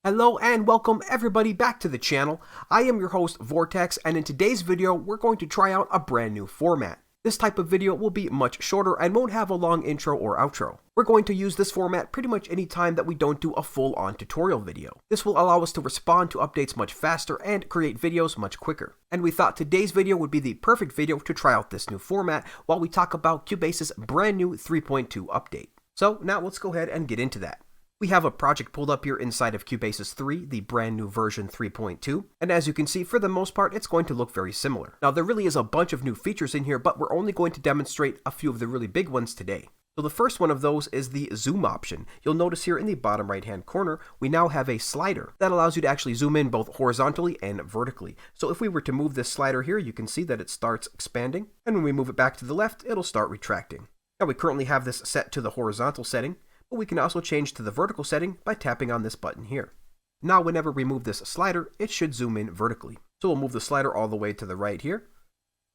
Hello and welcome everybody back to the channel. I am your host Vortex, and in today's video we're going to try out a brand new format. This type of video will be much shorter and won't have a long intro or outro. We're going to use this format pretty much any time that we don't do a full-on tutorial video. This will allow us to respond to updates much faster and create videos much quicker. And we thought today's video would be the perfect video to try out this new format while we talk about Cubasis' brand new 3.2 update. So now let's go ahead and get into that. We have a project pulled up here inside of Cubasis 3, the brand new version 3.2, and as you can see, for the most part, it's going to look very similar. Now, there really is a bunch of new features in here, but we're only going to demonstrate a few of the really big ones today. So the first one of those is the zoom option. You'll notice here in the bottom right-hand corner, we now have a slider that allows you to actually zoom in both horizontally and vertically. So if we were to move this slider here, you can see that it starts expanding, and when we move it back to the left, it'll start retracting. Now, we currently have this set to the horizontal setting, but we can also change to the vertical setting by tapping on this button here. Now whenever we move this slider, it should zoom in vertically. So we'll move the slider all the way to the right here,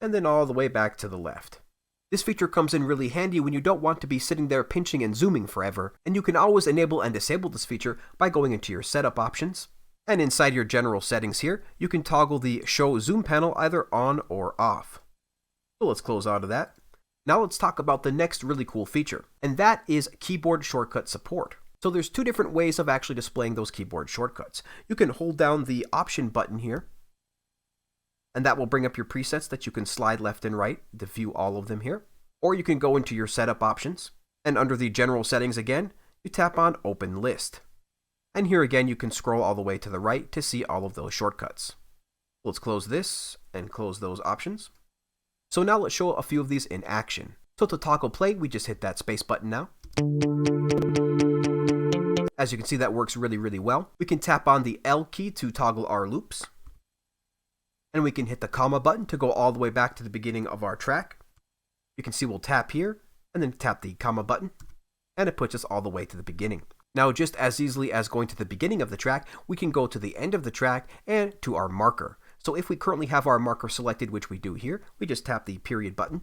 and then all the way back to the left. This feature comes in really handy when you don't want to be sitting there pinching and zooming forever, and you can always enable and disable this feature by going into your setup options. And inside your general settings here, you can toggle the show zoom panel either on or off. So let's close out of that. Now let's talk about the next really cool feature, and that is keyboard shortcut support. So there's two different ways of actually displaying those keyboard shortcuts. You can hold down the option button here, and that will bring up your presets that you can slide left and right to view all of them here. Or you can go into your setup options, and under the general settings again, you tap on open list. And here again, you can scroll all the way to the right to see all of those shortcuts. Let's close this and close those options. So now let's show a few of these in action. So to toggle play, we just hit that space button now. As you can see, that works really well. We can tap on the L key to toggle our loops. And we can hit the comma button to go all the way back to the beginning of our track. You can see we'll tap here and then tap the comma button, and it puts us all the way to the beginning. Now, just as easily as going to the beginning of the track, we can go to the end of the track and to our marker. So if we currently have our marker selected, which we do here, we just tap the period button,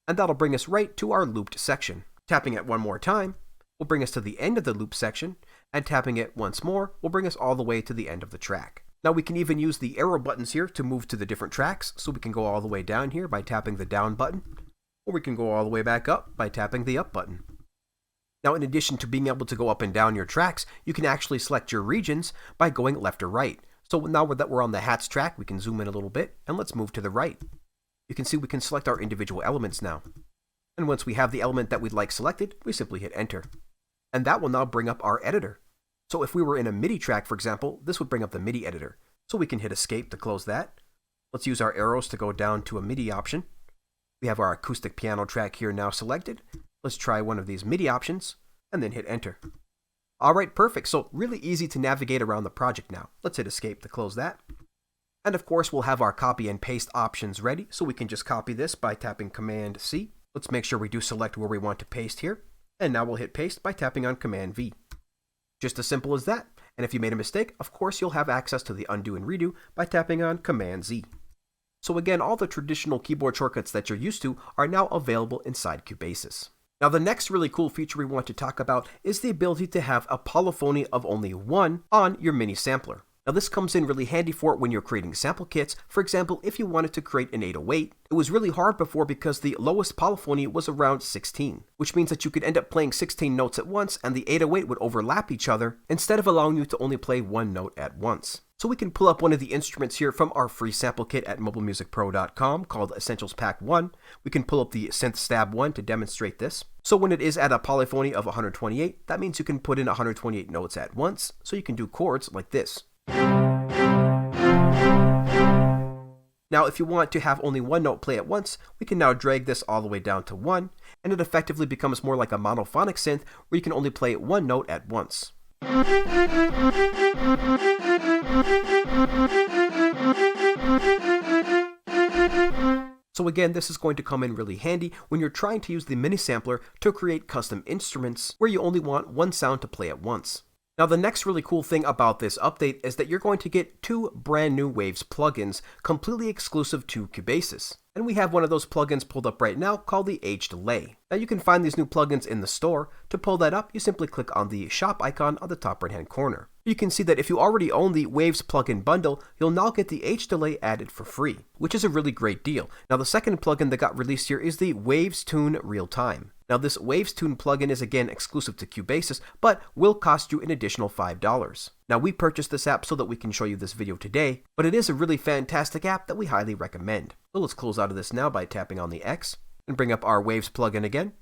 and that'll bring us right to our looped section. Tapping it one more time will bring us to the end of the loop section, and tapping it once more will bring us all the way to the end of the track. Now we can even use the arrow buttons here to move to the different tracks, so we can go all the way down here by tapping the down button, or we can go all the way back up by tapping the up button. Now, in addition to being able to go up and down your tracks, you can actually select your regions by going left or right. So now that we're on the hats track, we can zoom in a little bit, and let's move to the right. You can see we can select our individual elements now. And once we have the element that we'd like selected, we simply hit enter. And that will now bring up our editor. So if we were in a MIDI track, for example, this would bring up the MIDI editor. So we can hit escape to close that. Let's use our arrows to go down to a MIDI option. We have our acoustic piano track here now selected. Let's try one of these MIDI options, and then hit enter. Alright, perfect. So really easy to navigate around the project now. Let's hit escape to close that. And of course, we'll have our copy and paste options ready, so we can just copy this by tapping Command C. Let's make sure we do select where we want to paste here. And now we'll hit paste by tapping on Command V. Just as simple as that. And if you made a mistake, of course, you'll have access to the undo and redo by tapping on Command Z. So again, all the traditional keyboard shortcuts that you're used to are now available inside Cubasis. Now, the next really cool feature we want to talk about is the ability to have a polyphony of only one on your mini sampler. Now, this comes in really handy for when you're creating sample kits. For example, if you wanted to create an 808, it was really hard before because the lowest polyphony was around 16, which means that you could end up playing 16 notes at once and the 808 would overlap each other instead of allowing you to only play one note at once. So we can pull up one of the instruments here from our free sample kit at MobileMusicPro.com called Essentials Pack 1. We can pull up the Synth Stab 1 to demonstrate this. So when it is at a polyphony of 128, that means you can put in 128 notes at once, so you can do chords like this. Now, if you want to have only one note play at once, we can now drag this all the way down to 1, and it effectively becomes more like a monophonic synth where you can only play one note at once. So again, this is going to come in really handy when you're trying to use the mini sampler to create custom instruments where you only want one sound to play at once. Now, the next really cool thing about this update is that you're going to get two brand new Waves plugins completely exclusive to Cubasis. And we have one of those plugins pulled up right now called the HDelay. Now, you can find these new plugins in the store. To pull that up, you simply click on the shop icon on the top right hand corner. You can see that if you already own the Waves plugin bundle, you'll now get the HDelay added for free, which is a really great deal. Now the second plugin that got released here is the Waves Tune Real Time. Now this Waves Tune plugin is again exclusive to Cubasis, but will cost you an additional $5. Now we purchased this app so that we can show you this video today, but it is a really fantastic app that we highly recommend. So let's close out of this now by tapping on the X and bring up our Waves plugin again.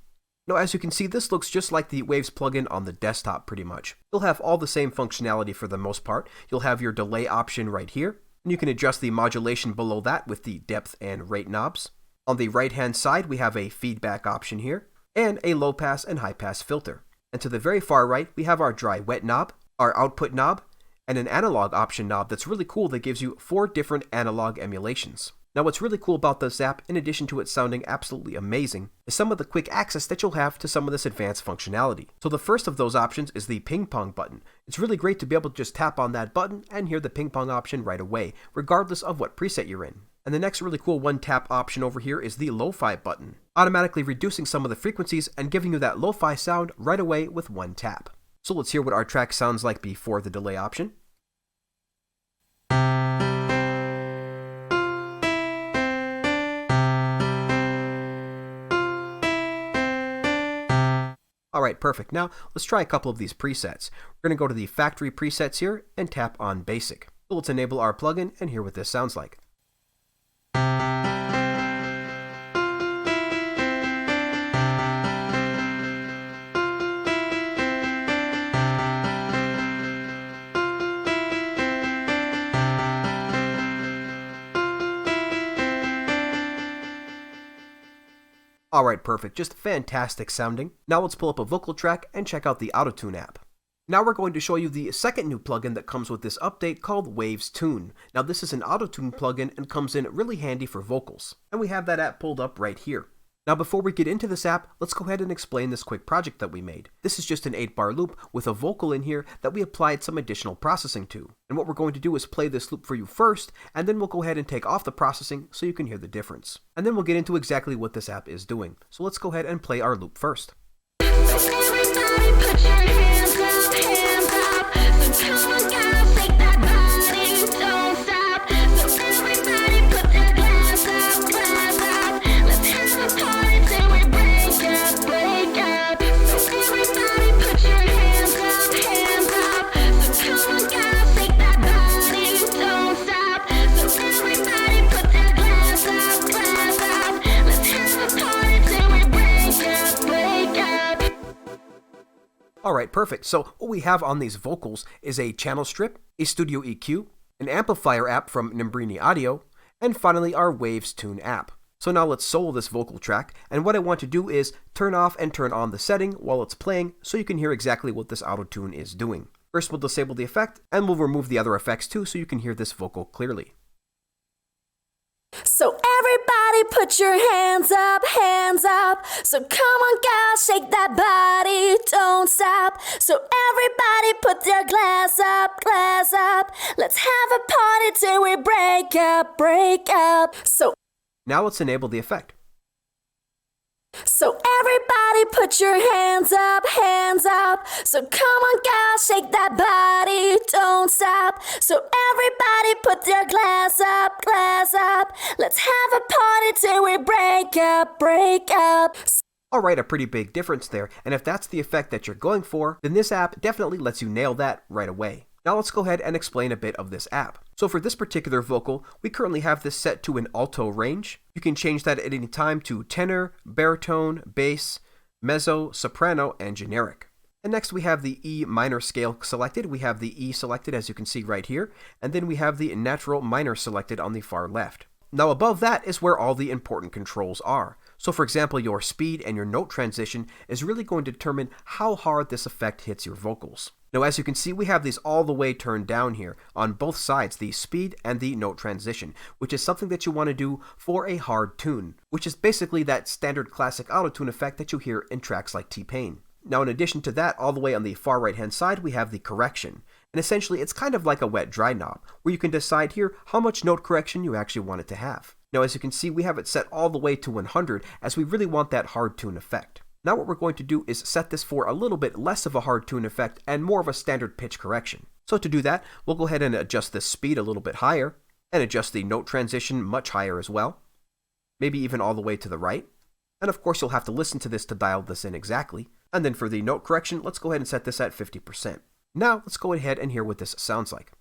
Now as you can see, this looks just like the Waves plugin on the desktop pretty much. You'll have all the same functionality for the most part. You'll have your delay option right here, and you can adjust the modulation below that with the depth and rate knobs. On the right hand side we have a feedback option here, and a low pass and high pass filter. And to the very far right we have our dry wet knob, our output knob, and an analog option knob that's really cool that gives you 4 different analog emulations. Now what's really cool about this app, in addition to it sounding absolutely amazing, is some of the quick access that you'll have to some of this advanced functionality. So the first of those options is the ping pong button. It's really great to be able to just tap on that button and hear the ping pong option right away, regardless of what preset you're in. And the next really cool one-tap option over here is the lo-fi button, automatically reducing some of the frequencies and giving you that lo-fi sound right away with one tap. So let's hear what our track sounds like before the delay option. Alright, perfect. Now let's try a couple of these presets. We're going to go to the factory presets here and tap on basic. So let's enable our plugin and hear what this sounds like. Alright, perfect. Just fantastic sounding. Now let's pull up a vocal track and check out the Autotune app. Now we're going to show you the second new plugin that comes with this update called Waves Tune. Now this is an Autotune plugin and comes in really handy for vocals. And we have that app pulled up right here. Now before we get into this app, let's go ahead and explain this quick project that we made. This is just an 8-bar loop with a vocal in here that we applied some additional processing to. And what we're going to do is play this loop for you first, and then we'll go ahead and take off the processing so you can hear the difference. And then we'll get into exactly what this app is doing. So let's go ahead and play our loop first. Everybody put your hands up, hands up. So come on girl, shake that body, don't stop. So everybody put their glass up, glass up. Let's have a party till we break up, break up. So everybody put your hands up, hands up. So come on girl, shake that body, don't stop. So everybody put their glass up, glass up. Let's have a party till we break up, break up. Alright, perfect. So what we have on these vocals is a channel strip, a studio EQ, an amplifier app from Nimbrini Audio, and finally our Waves Tune app. So now let's solo this vocal track, and what I want to do is turn off and turn on the setting while it's playing so you can hear exactly what this auto-tune is doing. First we'll disable the effect, and we'll remove the other effects too so you can hear this vocal clearly. So everybody put your hands up, hands up. So come on girl, shake that body, don't stop. So everybody put their glass up, glass up. Let's have a party till we break up, break up. So Now let's enable the effect. everybody put your hands up, hands up. So come on girl, shake that body, don't stop. So everybody put their glass up, glass up. Let's have a party till we break up, break up. Alright, a pretty big difference there, and if that's the effect that you're going for, then this app definitely lets you nail that right away. Now let's go ahead and explain a bit of this app. So for this particular vocal, we currently have this set to an alto range. You can change that at any time to tenor, baritone, bass, mezzo, soprano, and generic. And next we have the E minor scale selected. We have the E selected as you can see right here, and then we have the natural minor selected on the far left. Now above that is where all the important controls are. So for example, your speed and your note transition is really going to determine how hard this effect hits your vocals. Now as you can see, we have these all the way turned down here on both sides, the speed and the note transition, which is something that you want to do for a hard tune, which is basically that standard classic auto-tune effect that you hear in tracks like T-Pain. Now in addition to that, all the way on the far right hand side, we have the correction. And essentially it's kind of like a wet-dry knob, where you can decide here how much note correction you actually want it to have. Now as you can see, we have it set all the way to 100 as we really want that hard tune effect. Now what we're going to do is set this for a little bit less of a hard tune effect and more of a standard pitch correction. So to do that, we'll go ahead and adjust the speed a little bit higher, and adjust the note transition much higher as well, maybe even all the way to the right. And of course you'll have to listen to this to dial this in exactly. And then for the note correction, let's go ahead and set this at 50%. Now let's go ahead and hear what this sounds like.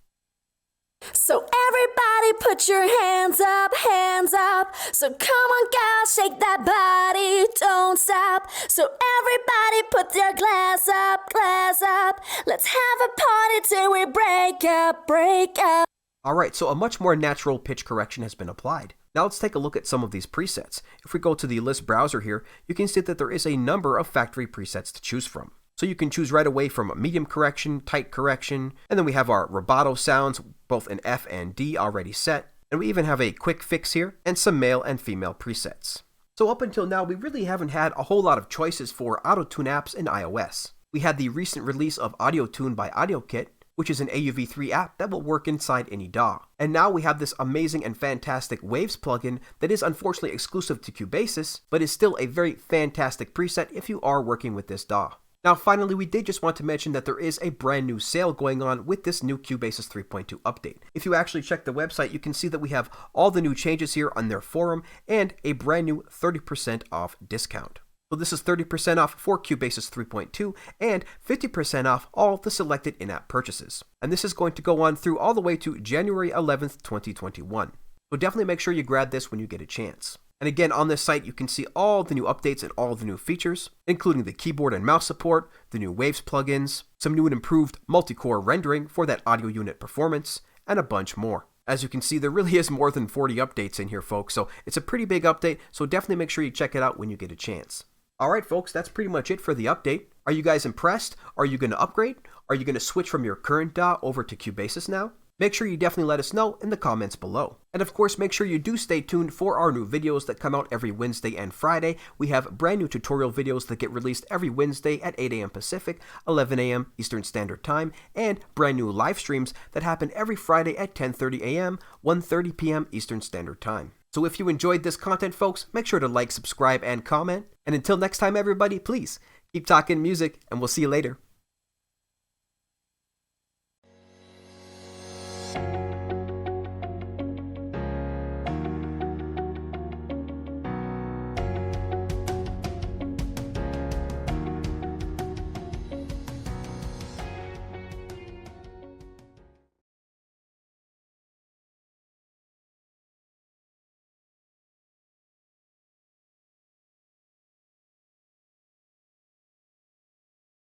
So everybody put your hands up, hands up. So come on guys, shake that body, don't stop. So everybody put their glass up, glass up. Let's have a party till we break up, break up. Alright, so a much more natural pitch correction has been applied. Now let's take a look at some of these presets. If we go to the list browser here, you can see that there is a number of factory presets to choose from. So you can choose right away from medium correction, tight correction, and then we have our rubato sounds, both in F and D already set, and we even have a quick fix here, and some male and female presets. So up until now, we really haven't had a whole lot of choices for auto-tune apps in iOS. We had the recent release of Audio Tune by AudioKit, which is an AUV3 app that will work inside any DAW. And now we have this amazing and fantastic Waves plugin that is unfortunately exclusive to Cubasis, but is still a very fantastic preset if you are working with this DAW. Now finally, we did just want to mention that there is a brand new sale going on with this new Cubasis 3.2 update. If you actually check the website, you can see that we have all the new changes here on their forum and a brand new 30% off discount. So this is 30% off for Cubasis 3.2 and 50% off all the selected in-app purchases. And this is going to go on through all the way to January 11th, 2021. So definitely make sure you grab this when you get a chance. And again, on this site, you can see all the new updates and all the new features, including the keyboard and mouse support, the new Waves plugins, some new and improved multi-core rendering for that audio unit performance, and a bunch more. As you can see, there really is more than 40 updates in here, folks, so it's a pretty big update, so definitely make sure you check it out when you get a chance. Alright folks, that's pretty much it for the update. Are you guys impressed? Are you going to upgrade? Are you going to switch from your current DAW over to Cubasis now? Make sure you definitely let us know in the comments below. And of course, make sure you do stay tuned for our new videos that come out every Wednesday and Friday. We have brand new tutorial videos that get released every Wednesday at 8 a.m. Pacific, 11 a.m. Eastern Standard Time, and brand new live streams that happen every Friday at 10:30 a.m., 1:30 p.m. Eastern Standard Time. So if you enjoyed this content, folks, make sure to like, subscribe, and comment. And until next time, everybody, please keep talking music, and we'll see you later.